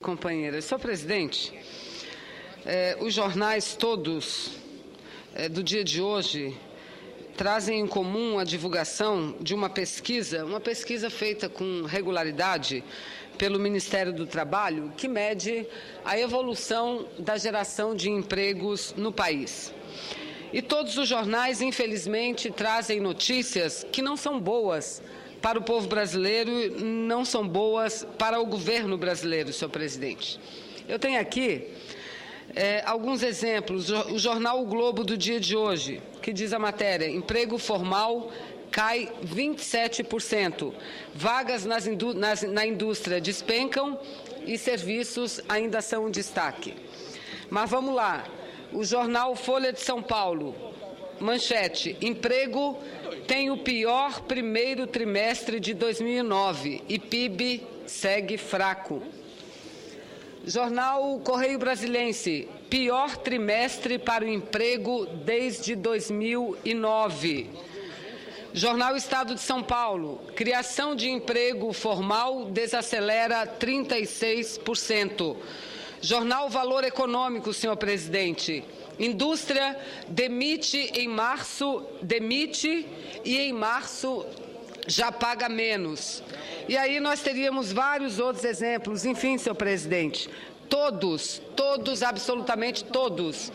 companheiras. Senhor presidente, os jornais todos do dia de hoje trazem em comum a divulgação de uma pesquisa feita com regularidade pelo Ministério do Trabalho, que mede a evolução da geração de empregos no país. E todos os jornais, infelizmente, trazem notícias que não são boas para o povo brasileiro e não são boas para o governo brasileiro, senhor presidente. Eu tenho aqui alguns exemplos. O jornal O Globo do dia de hoje, que diz a matéria: emprego formal cai 27%, vagas na indústria despencam e serviços ainda são um destaque. Mas vamos lá. O jornal Folha de São Paulo, manchete: emprego tem o pior primeiro trimestre de 2009 e PIB segue fraco. Jornal Correio Brasilense: pior trimestre para o emprego desde 2009. Jornal Estado de São Paulo: criação de emprego formal desacelera 36%. Jornal Valor Econômico, senhor presidente: indústria demite e em março já paga menos. E aí nós teríamos vários outros exemplos. Enfim, senhor presidente, todos, absolutamente todos,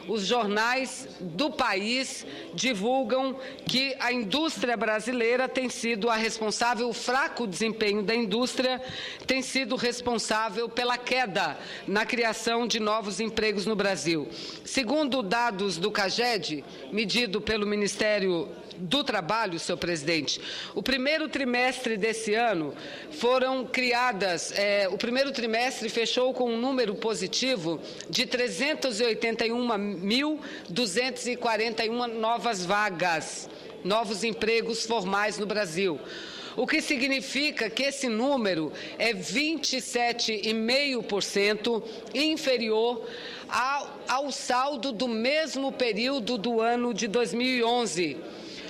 os jornais do país divulgam que a indústria brasileira tem sido a responsável, o fraco desempenho da indústria tem sido responsável pela queda na criação de novos empregos no Brasil. Segundo dados do CAGED, medido pelo Ministério do Trabalho, senhor presidente, o primeiro trimestre desse ano foram criadas, o primeiro trimestre fechou com um número positivo de 381.241 novas vagas, novos empregos formais no Brasil. O que significa que esse número é 27,5% inferior ao saldo do mesmo período do ano de 2011.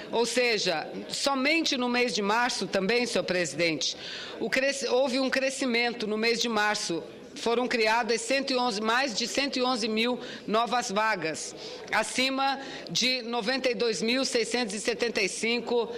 Ou seja, somente no mês de março também, senhor presidente, houve um crescimento no mês de março. Foram criadas mais de 111 mil novas vagas, acima de 92.675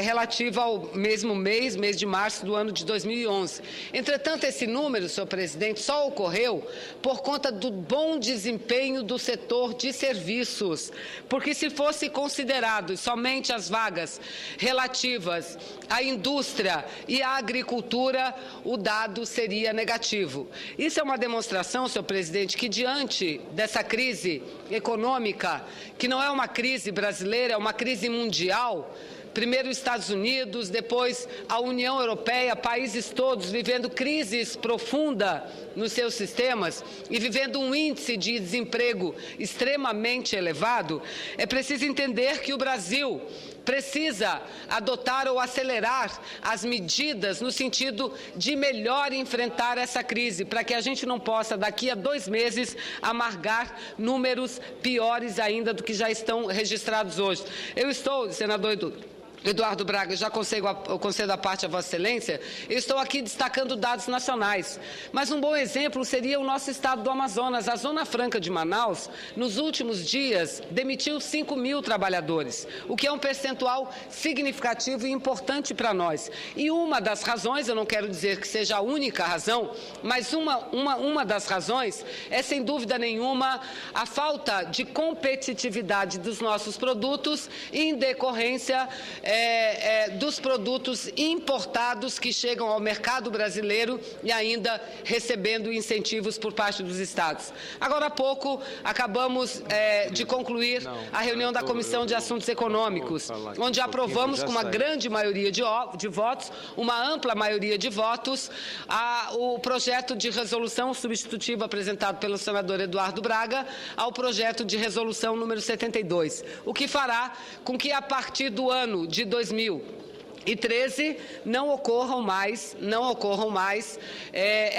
relativa ao mesmo mês de março do ano de 2011. Entretanto, esse número, senhor presidente, só ocorreu por conta do bom desempenho do setor de serviços, porque se fosse considerado somente as vagas relativas à indústria e à agricultura, o dado seria negativo. Isso é uma demonstração, senhor presidente, que diante dessa crise econômica, que não é uma crise brasileira, é uma crise mundial, primeiro os Estados Unidos, depois a União Europeia, países todos vivendo crises profundas nos seus sistemas e vivendo um índice de desemprego extremamente elevado, é preciso entender que o Brasil precisa adotar ou acelerar as medidas no sentido de melhor enfrentar essa crise, para que a gente não possa, daqui a 2 meses, amargar números piores ainda do que já estão registrados hoje. Eu estou, senador Eduardo Braga, já concedo a parte a Vossa Excelência, eu estou aqui destacando dados nacionais. Mas um bom exemplo seria o nosso estado do Amazonas. A Zona Franca de Manaus, nos últimos dias, demitiu 5 mil trabalhadores, o que é um percentual significativo e importante para nós. E uma das razões, eu não quero dizer que seja a única razão, mas uma das razões é, sem dúvida nenhuma, a falta de competitividade dos nossos produtos em decorrência dos produtos importados que chegam ao mercado brasileiro e ainda recebendo incentivos por parte dos estados. Agora há pouco acabamos de concluir a reunião da Comissão de Assuntos Econômicos, onde aprovamos com uma grande maioria de votos, uma ampla maioria de votos, o projeto de resolução substitutiva apresentado pelo senador Eduardo Braga ao projeto de resolução número 72, o que fará com que a partir do ano de 2020, E 13, não ocorram mais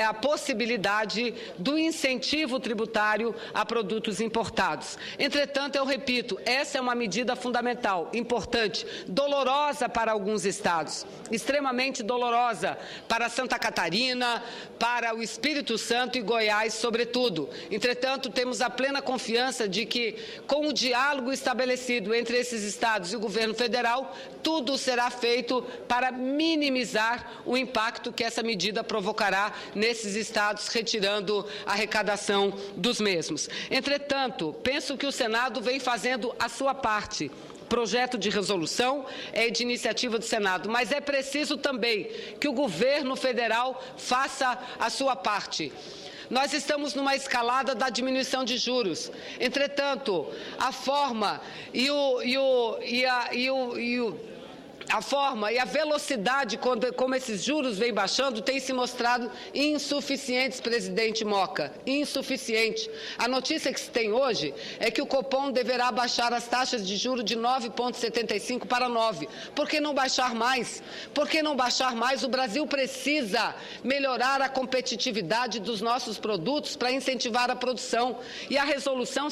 a possibilidade do incentivo tributário a produtos importados. Entretanto, eu repito, essa é uma medida fundamental, importante, dolorosa para alguns estados, extremamente dolorosa para Santa Catarina, para o Espírito Santo e Goiás, sobretudo. Entretanto, temos a plena confiança de que, com o diálogo estabelecido entre esses estados e o governo federal, tudo será feito para minimizar o impacto que essa medida provocará nesses estados, retirando a arrecadação dos mesmos. Entretanto, penso que o Senado vem fazendo a sua parte. Projeto de resolução é de iniciativa do Senado, mas é preciso também que o governo federal faça a sua parte. Nós estamos numa escalada da diminuição de juros. Entretanto, a forma e a velocidade como esses juros vêm baixando tem se mostrado insuficientes, presidente Moca, insuficiente. A notícia que se tem hoje é que o Copom deverá baixar as taxas de juros de 9,75 para 9. Por que não baixar mais? Por que não baixar mais? O Brasil precisa melhorar a competitividade dos nossos produtos para incentivar a produção. E a resolução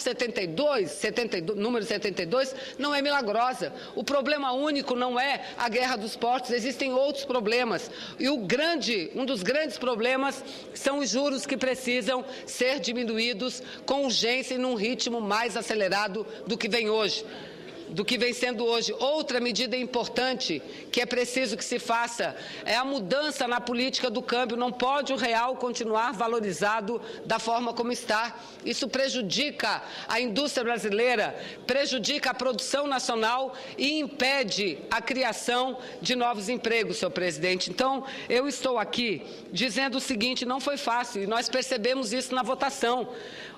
número 72, não é milagrosa. O problema único não é a guerra dos portos, existem outros problemas. E um dos grandes problemas são os juros que precisam ser diminuídos com urgência e num ritmo mais acelerado do que vem sendo hoje. Outra medida importante que é preciso que se faça é a mudança na política do câmbio. Não pode o real continuar valorizado da forma como está. Isso prejudica a indústria brasileira, prejudica a produção nacional e impede a criação de novos empregos, senhor presidente. Então, eu estou aqui dizendo o seguinte, não foi fácil, e nós percebemos isso na votação.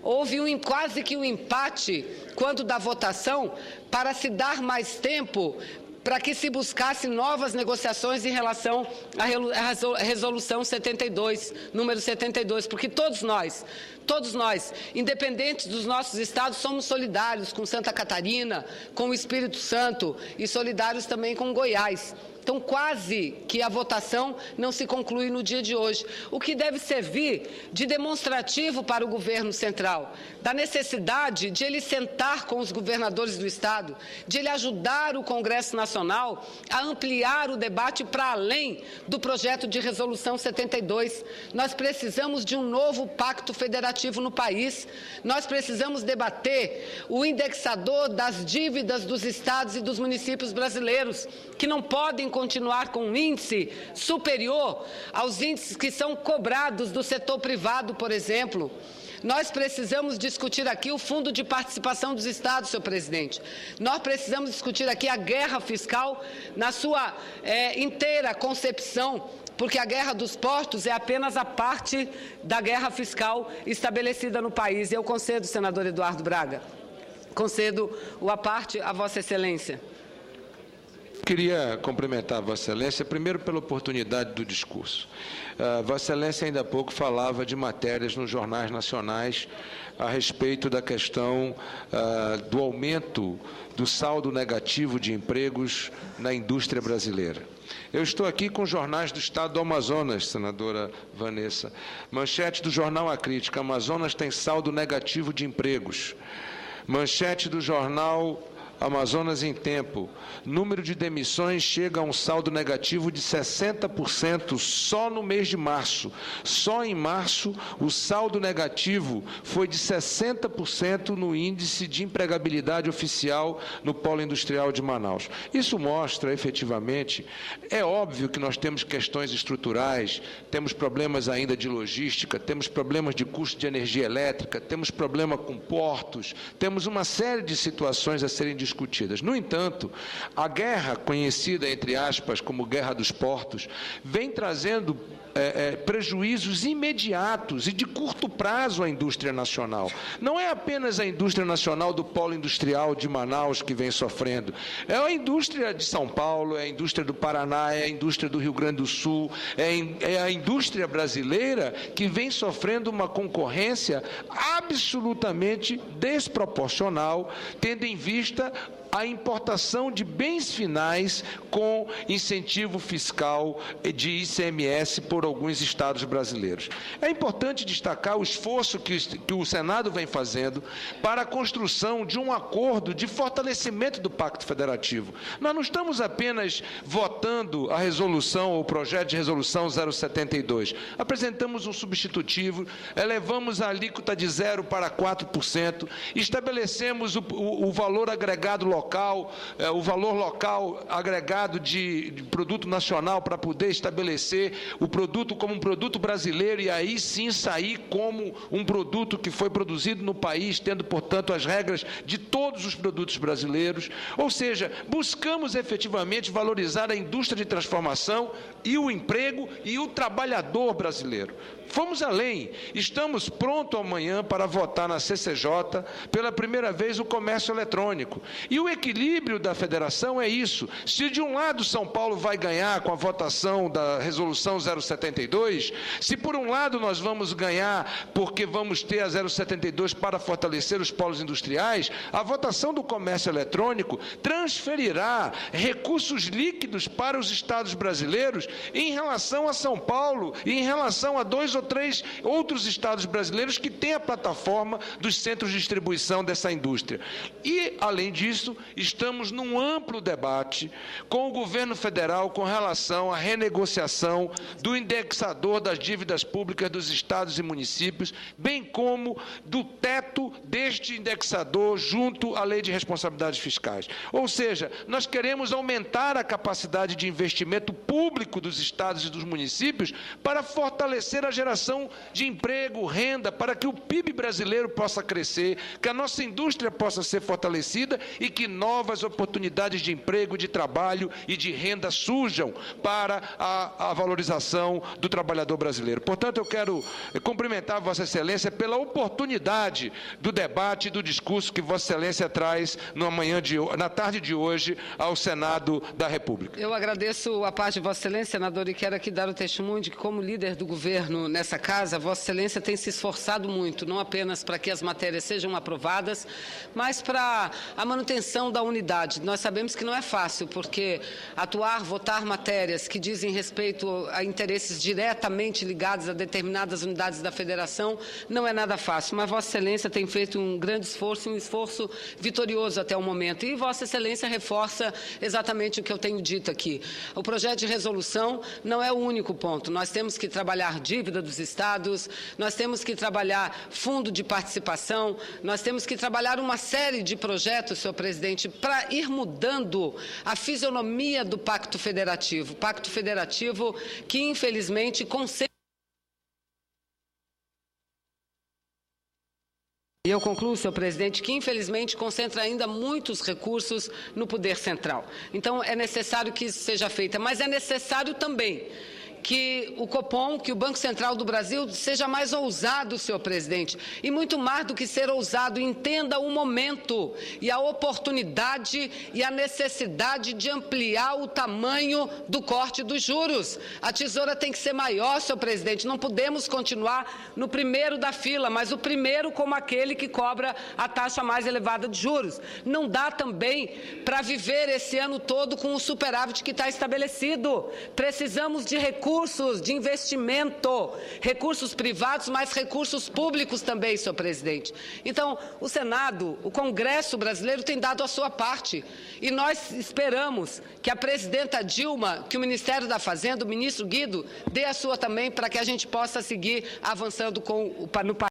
Houve quase que um empate quando da votação para se dar mais tempo para que se buscasse novas negociações em relação à resolução 72, número 72, porque todos nós, independentes dos nossos estados, somos solidários com Santa Catarina, com o Espírito Santo e solidários também com Goiás. Então, quase que a votação não se conclui no dia de hoje, o que deve servir de demonstrativo para o governo central, da necessidade de ele sentar com os governadores do Estado, de ele ajudar o Congresso Nacional a ampliar o debate para além do projeto de resolução 72. Nós precisamos de um novo pacto federativo no país, nós precisamos debater o indexador das dívidas dos estados e dos municípios brasileiros, que não podem continuar com um índice superior aos índices que são cobrados do setor privado, por exemplo. Nós precisamos discutir aqui o Fundo de Participação dos Estados, senhor presidente. Nós precisamos discutir aqui a guerra fiscal na sua inteira concepção, porque a guerra dos portos é apenas a parte da guerra fiscal estabelecida no país. E eu concedo, senador Eduardo Braga, concedo a parte a Vossa Excelência. Queria cumprimentar a Vossa Excelência, primeiro pela oportunidade do discurso. Vossa Excelência ainda há pouco falava de matérias nos jornais nacionais a respeito da questão do aumento do saldo negativo de empregos na indústria brasileira. Eu estou aqui com os jornais do Estado do Amazonas, senadora Vanessa. Manchete do jornal A Crítica: Amazonas tem saldo negativo de empregos. Manchete do jornal Amazonas em Tempo: número de demissões chega a um saldo negativo de 60% só no mês de março. Só em março, o saldo negativo foi de 60% no índice de empregabilidade oficial no polo industrial de Manaus. Isso mostra, efetivamente, é óbvio que nós temos questões estruturais, temos problemas ainda de logística, temos problemas de custo de energia elétrica, temos problema com portos, temos uma série de situações a serem discutidas. No entanto, a guerra conhecida, entre aspas, como guerra dos portos, vem trazendo prejuízos imediatos e de curto prazo à indústria nacional. Não é apenas a indústria nacional do polo industrial de Manaus que vem sofrendo, é a indústria de São Paulo, é a indústria do Paraná, é a indústria do Rio Grande do Sul, é a indústria brasileira que vem sofrendo uma concorrência absolutamente desproporcional, tendo em vista a importação de bens finais com incentivo fiscal de ICMS por alguns estados brasileiros. É importante destacar o esforço que o Senado vem fazendo para a construção de um acordo de fortalecimento do Pacto Federativo. Nós não estamos apenas votando a resolução ou o projeto de resolução 072. Apresentamos um substitutivo, elevamos a alíquota de 0% para 4%, estabelecemos o valor agregado local, o valor local agregado de produto nacional para poder estabelecer o produto como um produto brasileiro e aí sim sair como um produto que foi produzido no país, tendo, portanto, as regras de todos os produtos brasileiros. Ou seja, buscamos efetivamente valorizar a indústria de transformação e o emprego e o trabalhador brasileiro. Fomos além, estamos prontos amanhã para votar na CCJ pela primeira vez o comércio eletrônico. E o equilíbrio da federação é isso. Se de um lado São Paulo vai ganhar com a votação da resolução 072, se por um lado nós vamos ganhar porque vamos ter a 072 para fortalecer os polos industriais, a votação do comércio eletrônico transferirá recursos líquidos para os estados brasileiros em relação a São Paulo e em relação a 2 ou 3 outros estados brasileiros que têm a plataforma dos centros de distribuição dessa indústria. E, além disso, estamos num amplo debate com o governo federal com relação à renegociação do indexador das dívidas públicas dos estados e municípios, bem como do teto deste indexador junto à Lei de Responsabilidades Fiscais. Ou seja, nós queremos aumentar a capacidade de investimento público dos estados e dos municípios para fortalecer a geração de emprego, renda, para que o PIB brasileiro possa crescer, que a nossa indústria possa ser fortalecida e que novas oportunidades de emprego, de trabalho e de renda surjam para a valorização do trabalhador brasileiro. Portanto, eu quero cumprimentar Vossa Excelência pela oportunidade do debate e do discurso que Vossa Excelência traz na tarde de hoje ao Senado da República. Eu agradeço a parte de Vossa Excelência, senador, e quero aqui dar o testemunho de que, como líder do governo nessa casa, Vossa Excelência tem se esforçado muito, não apenas para que as matérias sejam aprovadas, mas para a manutenção da unidade. Nós sabemos que não é fácil, porque votar matérias que dizem respeito a interesses diretamente ligados a determinadas unidades da federação não é nada fácil, mas Vossa Excelência tem feito um grande esforço, um esforço vitorioso até o momento, e Vossa Excelência reforça exatamente o que eu tenho dito aqui. O projeto de resolução não é o único ponto, nós temos que trabalhar dívida dos estados, nós temos que trabalhar fundo de participação, nós temos que trabalhar uma série de projetos, senhor presidente, para ir mudando a fisionomia do Pacto Federativo. Pacto Federativo que, infelizmente, E eu concluo, senhor presidente, que infelizmente concentra ainda muitos recursos no poder central. Então, é necessário que isso seja feito, mas é necessário também que o Copom, que o Banco Central do Brasil seja mais ousado, senhor presidente, e muito mais do que ser ousado, entenda o momento e a oportunidade e a necessidade de ampliar o tamanho do corte dos juros. A tesoura tem que ser maior, senhor presidente, não podemos continuar no primeiro da fila, mas o primeiro como aquele que cobra a taxa mais elevada de juros. Não dá também para viver esse ano todo com o superávit que está estabelecido. Precisamos de recursos de investimento, recursos privados, mas recursos públicos também, senhor presidente. Então, o Senado, o Congresso brasileiro tem dado a sua parte e nós esperamos que a presidenta Dilma, que o Ministério da Fazenda, o ministro Guido, dê a sua também para que a gente possa seguir avançando no país.